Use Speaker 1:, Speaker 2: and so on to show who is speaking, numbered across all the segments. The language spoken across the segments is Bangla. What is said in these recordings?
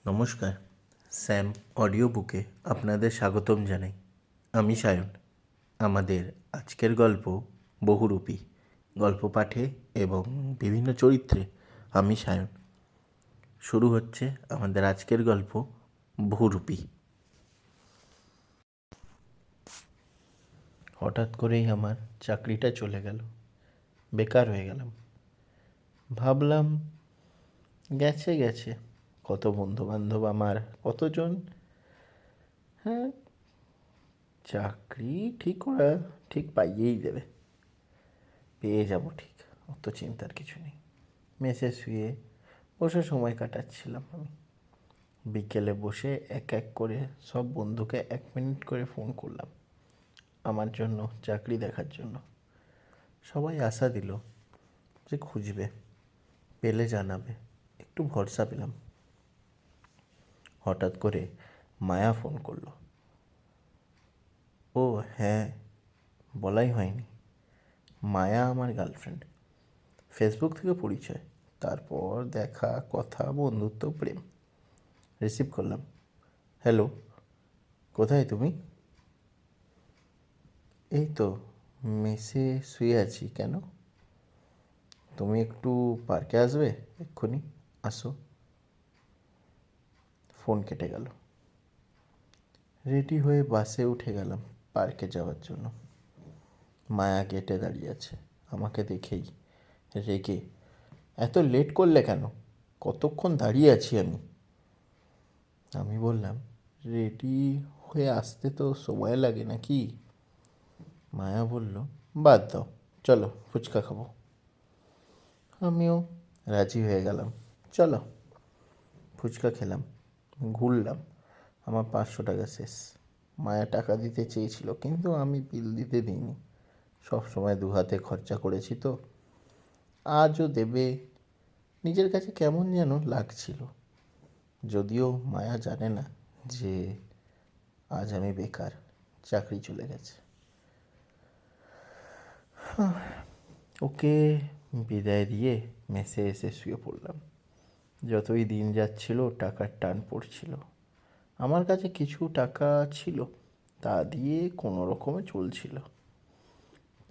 Speaker 1: নমস্কার, স্যাম অডিও বুকে আপনাদের স্বাগতম জানাই। আমি সায়ন। আমাদের আজকের গল্প বহুরূপী। গল্প পাঠে এবং বিভিন্ন চরিত্রে আমি সায়ন। শুরু হচ্ছে আমাদের আজকের গল্প বহুরূপী। হঠাৎ করেই আমার চাকরিটা চলে গেল, বেকার হয়ে গেলাম। ভাবলাম গেছে গেছে, কত বন্ধুবান্ধব আমার, কতজন, হ্যাঁ চাকরি ঠিক ওরা ঠিক পাইয়েই দেবে, পেয়ে যাব ঠিক, অত চিন্তার কিছু নেই। মেসে শুয়ে বসে সময় কাটাচ্ছিলাম আমি। বিকেলে বসে এক এক করে সব বন্ধুকে 1 মিনিট করে ফোন করলাম আমার জন্য চাকরি দেখার জন্য। সবাই আশা দিল যে খুঁজবে, পেলে জানাবে, একটু ভরসা পেলাম। হঠাৎ করে মায়া ফোন করলো। ও হ্যাঁ, বলাই হয়নি, মায়া আমার গার্লফ্রেন্ড। ফেসবুক থেকে পরিচয়, তারপর দেখা, কথা, বন্ধুত্ব, প্রেম। রিসিভ করলাম। হ্যালো, কোথায় তুমি? এই তো মেসে শুয়ে আছি। কেন? তুমি একটু পার্কে আসবে? এক্ষুনি আসো। ফোন কেটে গেল। রেডি হয়ে বাসে উঠে গেলাম পার্কে যাওয়ার জন্য। মায়া গেটে দাঁড়িয়ে আছে, আমাকে দেখেই রেগে, এত লেট করলে কেন? কতক্ষণ দাঁড়িয়ে আছি আমি। আমি বললাম, রেডি হয়ে আসতে তো সময় লাগে নাকি? মায়া বলল, বাদ দাও, চলো ফুচকা খাবো। আমিও রাজি হয়ে গেলাম, চলো। ফুচকা খেলাম, ঘুরলাম। আমার 500 টাকা শেষ। মায়া টাকা দিতে চেয়েছিল, কিন্তু আমি বিল দিতে দিইনি। সব সময় 2 হাতে খরচা করেছি তো, আজও দেবে। নিজের কাছে কেমন যেন লাগছিল। যদিও মায়া জানে না যে আজ আমি বেকার, চাকরি চলে গেছে। ওকে বিদায় দিয়ে মেসে এসে শুয়ে পড়লাম। যতই দিন যাচ্ছিল টাকার টান পড়ছিল। আমার কাছে কিছু টাকা ছিল, তা দিয়ে কোনো রকমে চলছিল।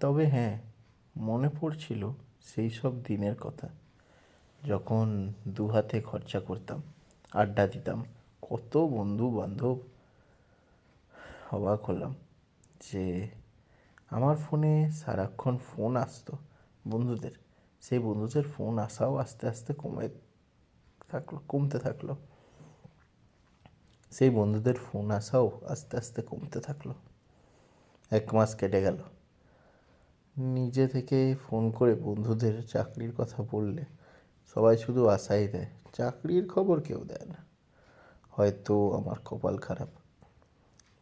Speaker 1: তবে হ্যাঁ, মনে পড়ছিল সেই সব দিনের কথা, যখন 2 হাতে খরচা করতাম, আড্ডা দিতাম, কত বন্ধু বান্ধব। অবাক হলাম যে আমার ফোনে সারাক্ষণ ফোন আসতো বন্ধুদের। সেই বন্ধুদের ফোন আসাও আস্তে আস্তে কমতে থাকলো। সেই বন্ধুদের ফোন আসাও আস্তে আস্তে কমতে থাকলো। 1 মাস কেটে গেল। নিজে থেকে ফোন করে বন্ধুদের চাকরির কথা বললে সবাই শুধু আশাই দেয়, চাকরির খবর কেউ দেয় না। হয়তো আমার কপাল খারাপ।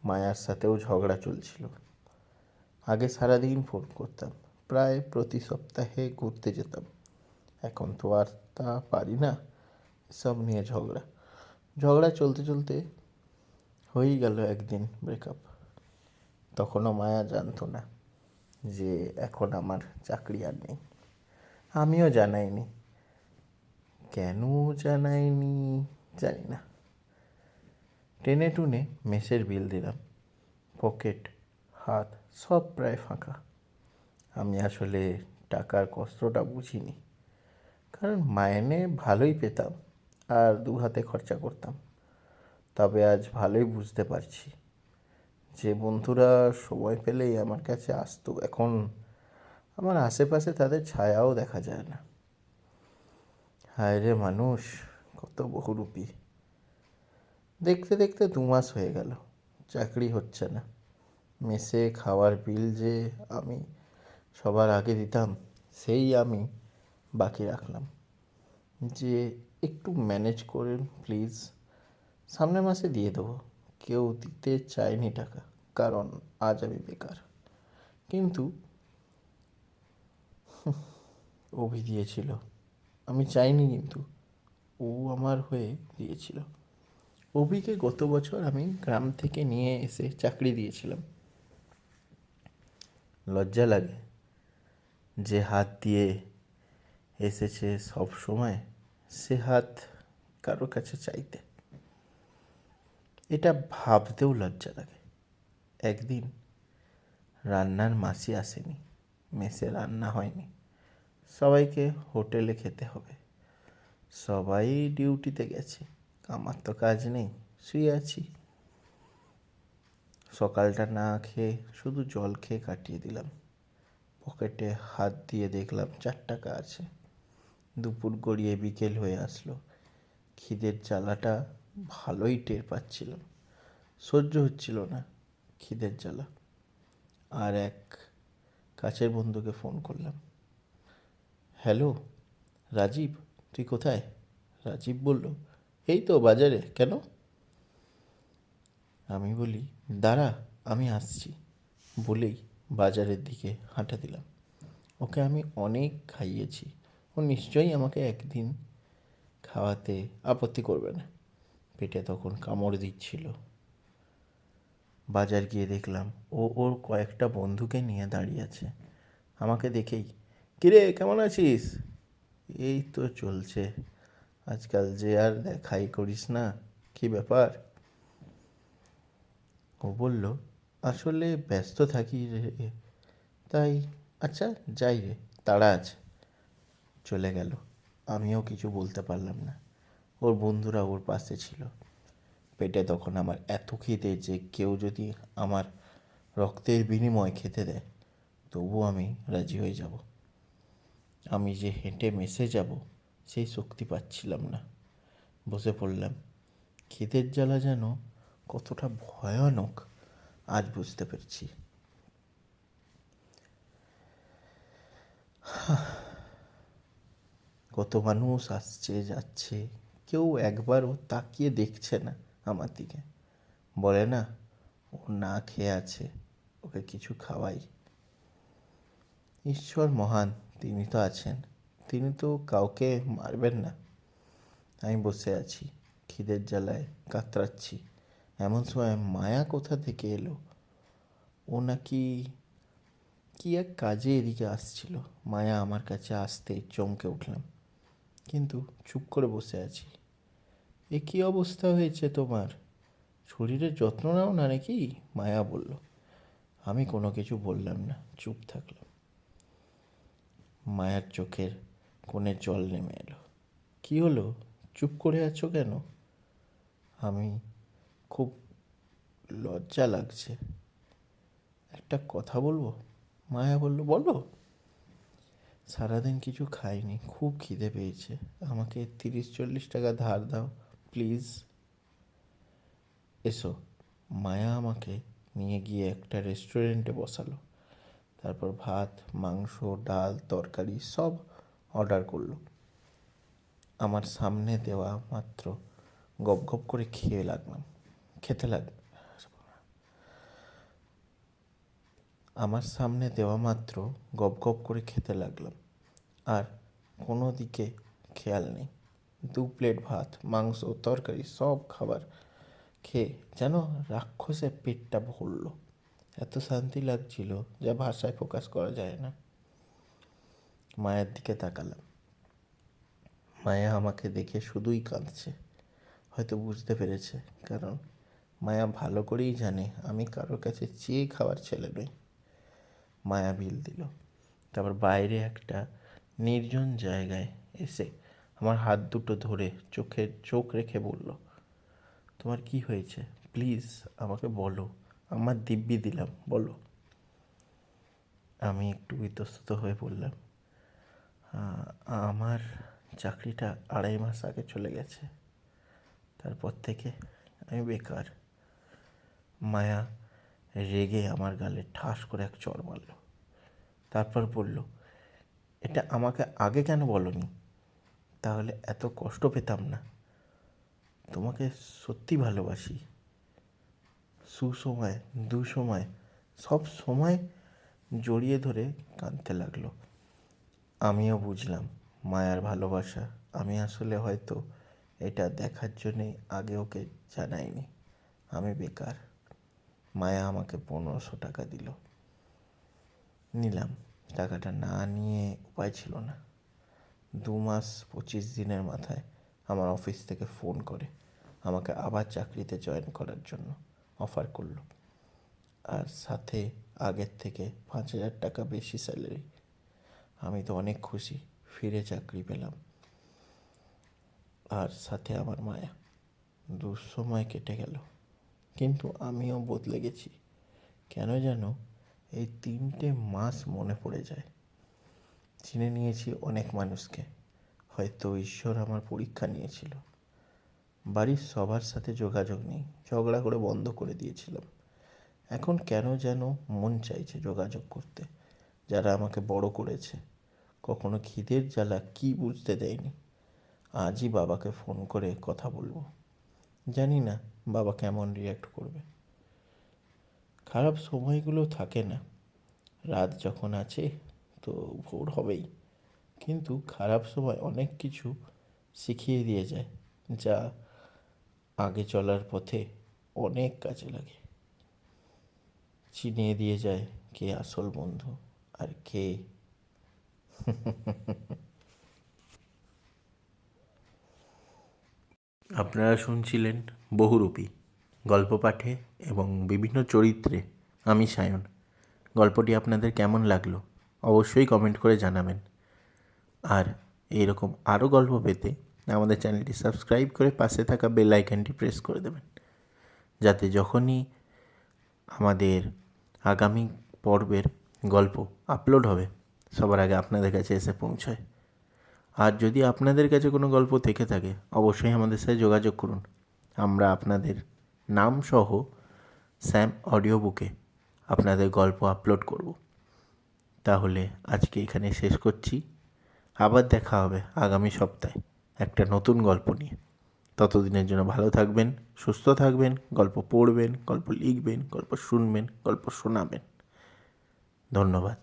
Speaker 1: মায়ার সাথেও ঝগড়া চলছিল। আগে সারাদিন ফোন করতাম, প্রায় প্রতি সপ্তাহে ঘুরতে যেতাম। এখন তো আর তা পারি না। সব নিয়ে ঝগড়া ঝগড়া চলতে চলতে হয়েই গেল একদিন ব্রেকআপ। তখনও মায়া জানতো না যে এখন আমার চাকরি আর নেই। আমিও জানাইনি। কেন জানাইনি জানি না। টেনে টুনে মেসের বিল দিলাম। পকেট, হাত সব প্রায় ফাঁকা। আমি আসলে টাকার কষ্টটা বুঝিনি, কারণ মাইনে ভালোই পেতাম আর 2 হাতে খরচা করতাম। তবে আজ ভালোই বুঝতে পারছি যে বন্ধুরা সময় পেলেই আমার কাছে আসতো, এখন আমার আশেপাশে তাদের ছায়াও দেখা যায় না। হায় রে মানুষ, কত বহুরূপী। দেখতে দেখতে 2 মাস হয়ে গেল, চাকরি হচ্ছে না। মেসে খাওয়ার বিল যে আমি সবার আগে দিতাম, সেই আমি বাকি রাখলাম যে একটু ম্যানেজ করুন প্লিজ, সামনের মাসে দিয়ে দেবো। কেউ দিতে চায়নি টাকা, কারণ আজ আমি বেকার। কিন্তু অভি দিয়েছিল, আমি চাইনি, কিন্তু ও আমার হয়ে দিয়েছিল। অভিকে গত বছর আমি গ্রাম থেকে নিয়ে এসে চাকরি দিয়েছিলাম। লজ্জা লাগে যে হাত দিয়ে এসেছে সব সময়, সে হাত কারো কাছে চাইতে। এটা ভাবতেও লজ্জা লাগে। একদিন রান্নার মাসি আসেনি, মেসে রান্না হয়নি, সবাইকে হোটেলে খেতে হবে। সবাই ডিউটিতে গেছে, আমার তো কাজ নেই, শুয়ে আছি। সকালটা না খেয়ে শুধু জল খেয়ে কাটিয়ে দিলাম। পকেটে হাত দিয়ে দেখলাম 4 টাকা আছে। দুপুর গড়িয়ে বিকেল হয়ে আসলো। খিদের জ্বালাটা ভালোই টের পাচ্ছিলাম। সহ্য হচ্ছিল না খিদের জ্বালা। আর এক কাছের বন্ধুকে ফোন করলাম। হ্যালো রাজীব, তুই কোথায়? রাজীব বলল, এই তো বাজারে। কেন? আমি বলি, দাঁড়া আমি আসছি। বলেই বাজারের দিকে হাঁটা দিলাম। ওকে আমি অনেক খাইয়েছি, ও নিশ্চয়ই আমাকে একদিন খাওয়াতে আপত্তি করবে না। পেটে তখন কামড় দিচ্ছিল। বাজার গিয়ে দেখলাম ও ওর কয়েকটা বন্ধুকে নিয়ে দাঁড়িয়ে আছে। আমাকে দেখেই, কিরে কেমন আছিস? এই তো চলছে, আজকাল যে আর দেখাই করিস না, কি ব্যাপার? ও বলল, আসলে ব্যস্ত থাকি রে, তাই। আচ্ছা যাই রে, তাড়া আছে। চলে গেল। আমিও কিছু বলতে পারলাম না। ওর বন্ধুরা ওর পাশে ছিল। পেটে তখন আমার এত খিদে যে কেউ যদি আমার রক্তের বিনিময়ে খেতে দেয় তবু আমি রাজি হয়ে যাব। আমি যে হেঁটে মেসে যাব সেই শক্তি পাচ্ছিলাম না। বসে পড়লাম। খিদের জ্বালা যেন কতটা ভয়ানক আজ বুঝতে পেরেছি। কত মানুষ আসছে যাচ্ছে, কেউ একবারও তাকিয়ে দেখছে না আমার দিকে। বলে না, ও না খেয়ে আছে, ওকে কিছু খাওয়াই। ঈশ্বর মহান, তিনি তো আছেন, তিনি তো কাউকে মারবেন না। আমি বসে আছি, খিদের জ্বালায় কাতরাচ্ছি। এমন সময় মায়া কোথা থেকে এলো। ও নাকি কি এক কাজে এদিকে আসছিল। মায়া আমার কাছে আসতে চমকে উঠলাম, কিন্তু চুপ করে বসে আছি। এ কী অবস্থা হয়েছে তোমার? শরীরের যত্ন নাও না নাকি? মায়া বলল। আমি কোনো কিছু বললাম না, চুপ থাকলাম। মায়ার চোখের কোণে জল নেমে এলো। কি হলো, চুপ করে আছো কেন? আমি, খুব লজ্জা লাগছে, একটা কথা বলবো। মায়া বলল, বলো। সারাদিন কিছু খাইনি, খুব খিদে পেয়েছে, আমাকে 30-40 টাকা ধার দাও প্লিজ। এসো। মায়া আমাকে নিয়ে গিয়ে একটা রেস্টুরেন্টে বসালো। তারপর ভাত, মাংস, ডাল, তরকারি সব অর্ডার করলো। আমার সামনে দেওয়া মাত্র গপ গপ করে খেতে লাগলাম। আমার সামনে দেওয়া মাত্র গপ গপ করে খেতে লাগলাম। আর কোনো দিকে খেয়াল নেই। 2 প্লেট ভাত, মাংস, তরকারি সব খাবার খেয়ে যেন রাক্ষসে পেটটা ভরল। এত শান্তি লাগছিল যা ভাষায় প্রকাশ করা যায় না। মায়ের দিকে তাকালাম। মায়া আমাকে দেখে শুধুই কাঁদছে। হয়তো বুঝতে পেরেছে, কারণ মায়া ভালো করেই জানে আমি কারোর কাছে চেয়ে খাওয়ার ছেলে নই। মায়া বিল দিল। তারপর বাইরে একটা নির্জন জায়গায় এসে আমার হাত দুটো ধরে চোখ রেখে বলল, তোমার কি হয়েছে প্লিজ আমাকে বলো, আমার দিব্যি দিলাম, বলো। আমি একটু ইতস্তত হয়ে বললাম, আমার চাকরিটা 2.5 মাস আগে চলে গেছে, তারপর থেকে আমি বেকার। মায়া রেগে আমার গালে ঠাস করে এক চড় মারল। তারপর বলল, এটা আমাকে আগে কেন বলনি? তাহলে এত কষ্ট পেতাম না। তোমাকে সত্যি ভালোবাসি। সুসময় দুসময় সব সময় জড়িয়ে ধরে কাঁদতে লাগলো। আমিও বুঝলাম মায়ার ভালোবাসা। আমি আসলে হয়তো এটা দেখার জন্যেই আগে ওকে জানাইনি আমি বেকার। মায়া আমাকে 1500 টাকা দিল। নিলাম। টাকাটা না নিয়ে উপায় ছিল না। 2 মাস 25 দিনের মাথায় আমার অফিস থেকে ফোন করে আমাকে আবার চাকরিতে জয়েন করার জন্য অফার করলো, আর সাথে আগের থেকে 5,000 টাকা বেশি স্যালারি। আমি তো অনেক খুশি, ফিরে চাকরি পেলাম, আর সাথে আমার মায়া। দুঃসময় কেটে গেল, কিন্তু আমিও বদলে গেছি। কেন যেন এই 3টে মাস মনে পড়ে যায়। চিনে নিয়েছি অনেক মানুষকে, হয়তো ঈশ্বর আমার পরীক্ষা নিয়েছিল। বাড়ির সবার সাথে যোগাযোগ নেই, ঝগড়া করে বন্ধ করে দিয়েছিলাম। এখন কেন যেন মন চাইছে যোগাযোগ করতে, যারা আমাকে বড় করেছে, কখনো খিদের জ্বালা কি বুঝতে দেয়নি। আজই বাবাকে ফোন করে কথা বলবো, জানি না বাবা কেমন রিয়্যাক্ট করবে। খারাপ সময়গুলো থাকে না, রাত যখন আছে তো ভোর হবেই, কিন্তু খারাপ সময় অনেক কিছু শিখিয়ে দিয়ে যায়, যা আগে চলার পথে অনেক কাজে লাগে। চিনিয়ে দিয়ে যায় কে আসল বন্ধু আর কে। আপনারা শুনছিলেন বহুরূপী, গল্প পাঠে এবং বিভিন্ন চরিত্রে আমি সায়ন। গল্পটি আপনাদের কেমন লাগলো অবশ্যই কমেন্ট করে জানাবেন। আর এইরকম আরও গল্প পেতে আমাদের চ্যানেলটি সাবস্ক্রাইব করে পাশে থাকা বেল আইকনটি প্রেস করে দেবেন, যাতে যখনই আমাদের আগামী পর্বের গল্প আপলোড হবে সবার আগে আপনাদের কাছে এসে পৌঁছায়। আর যদি আপনাদের কাছে কোনো গল্প থেকে থাকে অবশ্যই আমাদের সাথে যোগাযোগ করুন। আমরা আপনাদের নাম সহ স্যাম অডিও বুকে আপনাদের গল্প আপলোড করব। তাহলে আজকে এখানে শেষ করছি, আবার দেখা হবে আগামী সপ্তাহে একটা নতুন গল্প নিয়ে। ততদিনের জন্য ভালো থাকবেন, সুস্থ থাকবেন, গল্প পড়বেন, গল্প লিখবেন, গল্প শুনবেন, গল্প শোনাবেন। ধন্যবাদ।